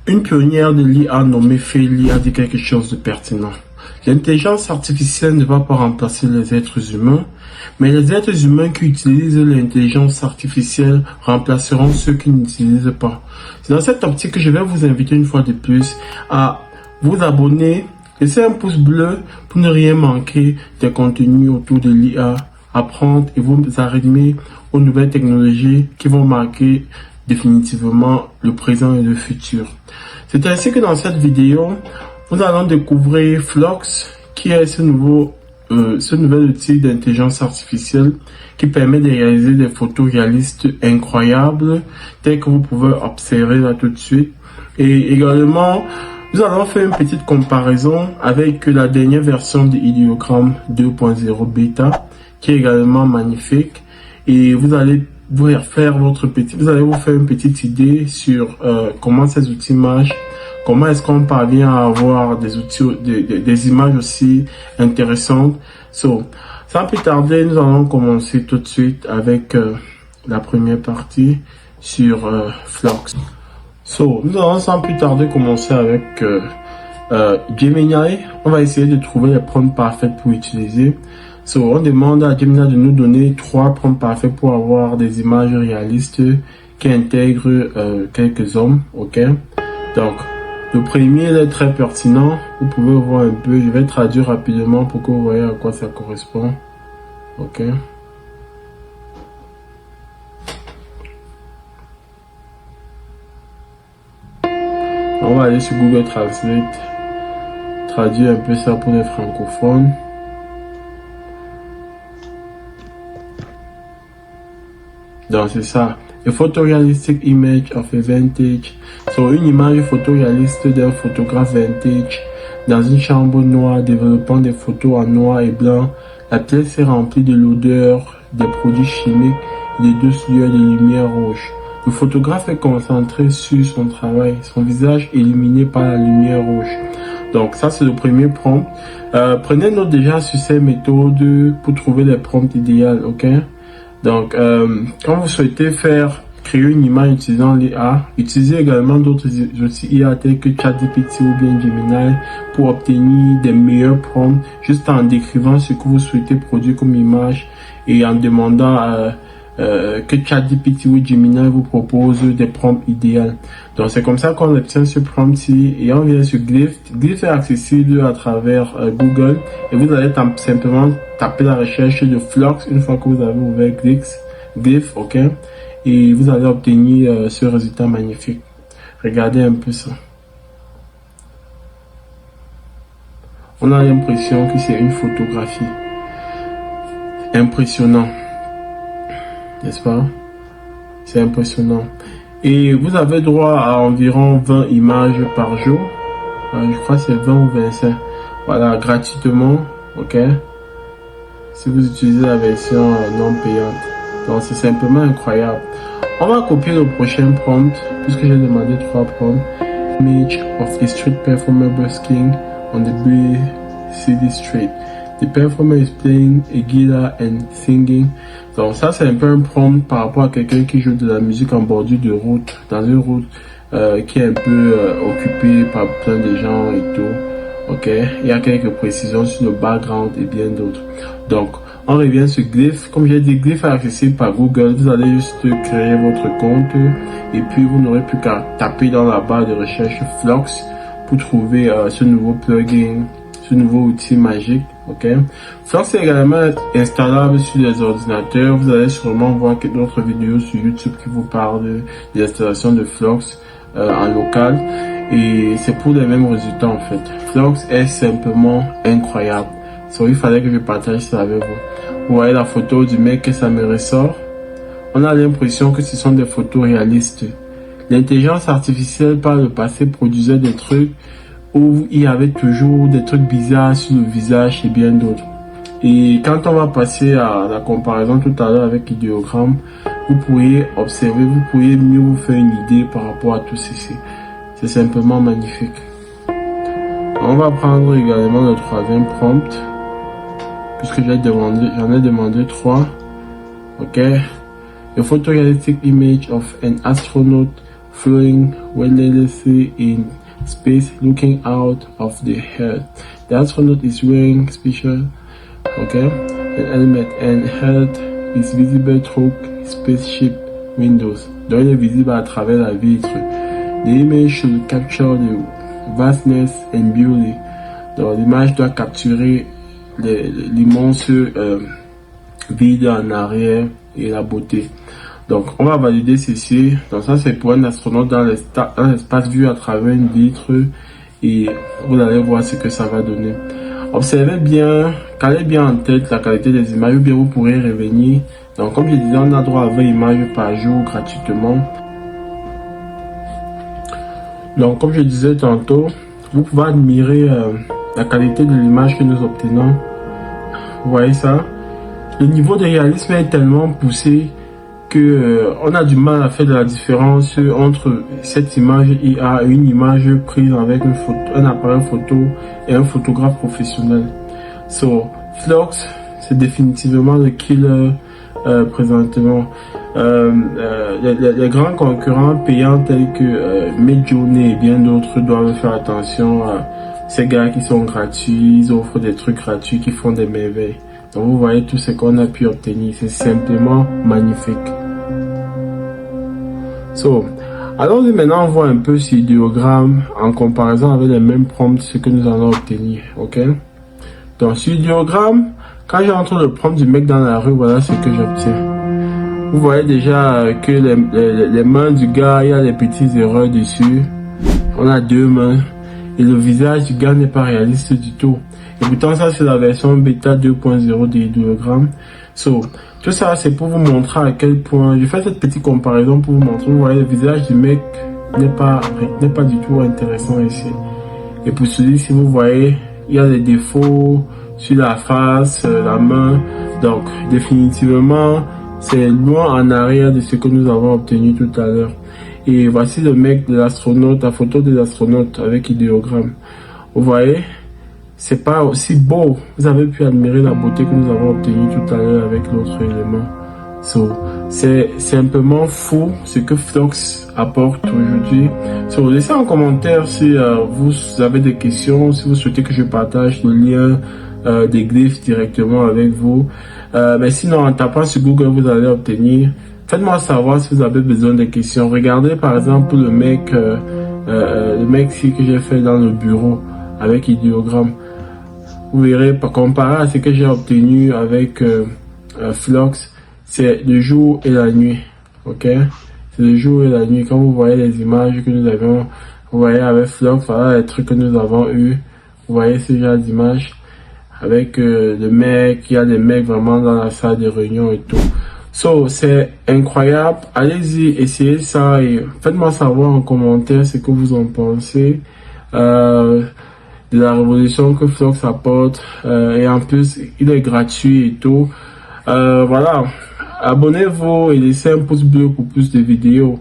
Une pionnière de l'IA nommée Feli a dit quelque chose de pertinent. L'intelligence artificielle ne va pas remplacer les êtres humains, mais les êtres humains qui utilisent l'intelligence artificielle remplaceront ceux qui n'utilisent pas. C'est dans cette optique que je vais vous inviter une fois de plus à vous abonner, laisser un pouce bleu pour ne rien manquer des contenus autour de l'IA, apprendre et vous arrimer aux nouvelles technologies qui vont marquer définitivement le présent et le futur. C'est ainsi que dans cette vidéo, nous allons découvrir Flox, qui est ce nouvel outil d'intelligence artificielle qui permet de réaliser des photos réalistes incroyables, telles que vous pouvez observer là tout de suite. Et également, nous allons faire une petite comparaison avec la dernière version de Ideogram 2.0 bêta, qui est également magnifique. Et vous allez vous faire une petite idée sur comment ces outils marchent, comment est-ce qu'on parvient à avoir des outils, des images aussi intéressantes. Sans plus tarder, nous allons commencer tout de suite avec la première partie sur Flox. Nous allons sans plus tarder commencer avec Gemini. On va essayer de trouver les prompts parfaits pour utiliser. On demande à Gemini de nous donner 3 prompts parfaits pour avoir des images réalistes qui intègrent quelques hommes. Ok. Donc, le premier est très pertinent. Vous pouvez voir un peu. Je vais traduire rapidement pour que vous voyez à quoi ça correspond. Ok. On va aller sur Google Translate, traduire un peu ça pour les francophones. Donc c'est ça. A photorealistic image of a vintage. Une image photoréaliste d'un photographe vintage dans une chambre noire développant des photos en noir et blanc. La pièce est remplie de l'odeur des produits chimiques et des douces lueurs de lumière rouge. Le photographe est concentré sur son travail, son visage illuminé par la lumière rouge. Donc ça c'est le premier prompt. Prenez note déjà sur ces méthodes pour trouver les prompts idéaux, ok? Donc quand vous souhaitez créer une image utilisant l'IA, utilisez également d'autres outils IA tels que ChatGPT ou bien Gemini pour obtenir des meilleurs prompts juste en décrivant ce que vous souhaitez produire comme image et en demandant que ChatGPT ou Gemini vous propose des prompts idéaux. Donc c'est comme ça qu'on obtient ce prompt-ci et on vient sur Glyph. Glyph est accessible à travers Google et vous allez simplement taper la recherche de Flox une fois que vous avez ouvert Glyph, ok, et vous allez obtenir ce résultat magnifique. Regardez un peu ça. On a l'impression que c'est une photographie. Impressionnant. N'est-ce pas? C'est impressionnant. Et vous avez droit à environ 20 images par jour. Je crois que c'est 20 ou 25. Voilà, gratuitement. Ok? Si vous utilisez la version non payante. Donc c'est simplement incroyable. On va copier le prochain prompt, puisque j'ai demandé 3 prompts. Image of a street performer busking on the Bay City Street. The performer is playing a guitar and singing. Donc ça c'est un peu un prompt par rapport à quelqu'un qui joue de la musique en bordure de route, dans une route qui est un peu occupée par plein de gens et tout. Ok, il y a quelques précisions sur le background et bien d'autres. Donc on revient sur Glyph. Comme j'ai dit, Glyph est accessible par Google. Vous allez juste créer votre compte et puis vous n'aurez plus qu'à taper dans la barre de recherche Flox pour trouver ce nouveau plugin, ce nouveau outil magique. Ok. Flox est également installable sur les ordinateurs. Vous allez sûrement voir d'autres vidéos sur YouTube qui vous parlent de l'installation de Flox en local. Et c'est pour les mêmes résultats en fait. Flox est simplement incroyable. Il fallait que je partage ça avec vous. Vous voyez la photo du mec que ça me ressort. On a l'impression que ce sont des photos réalistes. L'intelligence artificielle par le passé produisait des trucs où il y avait toujours des trucs bizarres sur le visage et bien d'autres. Et quand on va passer à la comparaison tout à l'heure avec Ideogram, vous pourriez observer, vous pourriez mieux vous faire une idée par rapport à tout ceci. C'est simplement magnifique. On va prendre également le troisième prompt, puisque j'en ai demandé 3. Ok. A photorealistic image of an astronaut floating weightlessly in space, looking out of the Earth. The astronaut is wearing special, an helmet, and Earth is visible through spaceship windows. Donc il est visible à travers la vitre. The image should capture the vastness and beauty. Donc l'image doit capturer l'immense vide en arrière et la beauté. Donc on va valider ceci. Donc ça c'est pour un astronaute dans l'espace vu à travers une vitre, et vous allez voir ce que ça va donner. Observez bien, calez bien en tête la qualité des images, ou bien vous pourrez revenir. Donc comme je disais, on a droit à 20 images par jour gratuitement. Donc comme je disais tantôt, vous pouvez admirer la qualité de l'image que nous obtenons. Vous voyez ça? Le niveau de réalisme est tellement poussé que on a du mal à faire de la différence entre cette image IA et une image prise avec un appareil photo et un photographe professionnel. So, Flux, c'est définitivement le killer présentement. Les grands concurrents payants tels que Midjourney et bien d'autres doivent faire attention à ces gars qui sont gratuits, ils offrent des trucs gratuits qui font des merveilles. Donc vous voyez tout ce qu'on a pu obtenir, c'est simplement magnifique. So, allons maintenant voir un peu ce diagramme en comparaison avec les mêmes prompts, ce que nous allons obtenir, ok? Donc sur le diagramme, quand j'entre le prompt du mec dans la rue, voilà ce que j'obtiens. Vous voyez déjà que les mains du gars, il y a des petites erreurs dessus. On a deux mains. Et le visage du gars n'est pas réaliste du tout. Et pourtant, ça, c'est la version bêta 2.0 des diagrammes. So, tout ça, c'est pour vous montrer à quel point... Je fais cette petite comparaison pour vous montrer. Vous voyez, le visage du mec n'est pas du tout intéressant ici. Et pour celui-ci, vous voyez, il y a des défauts sur la face, la main. Donc, définitivement... c'est loin en arrière de ce que nous avons obtenu tout à l'heure. Et voici le mec de l'astronaute, la photo de l'astronaute avec idéogramme. Vous voyez, c'est pas aussi beau. Vous avez pu admirer la beauté que nous avons obtenue tout à l'heure avec l'autre élément. So, c'est simplement fou ce que Flux apporte aujourd'hui. So, laissez en commentaire si vous avez des questions, si vous souhaitez que je partage le lien des glyphes directement avec vous. Mais sinon, en tapant sur Google, vous allez obtenir. Faites-moi savoir si vous avez besoin de questions. Regardez par exemple le mec ici que j'ai fait dans le bureau avec idéogramme. Vous verrez, comparé à ce que j'ai obtenu avec Flux, c'est le jour et la nuit. Ok, c'est le jour et la nuit. Quand vous voyez les images que nous avions, vous voyez avec Flux, voilà les trucs que nous avons eu. Vous voyez ce genre d'images. Avec le mec, il y a des mecs vraiment dans la salle de réunion et tout. So, c'est incroyable. Allez-y, essayez ça et faites-moi savoir en commentaire ce que vous en pensez de la révolution que Flux apporte. Et en plus, il est gratuit et tout. Voilà. Abonnez-vous et laissez un pouce bleu pour plus de vidéos.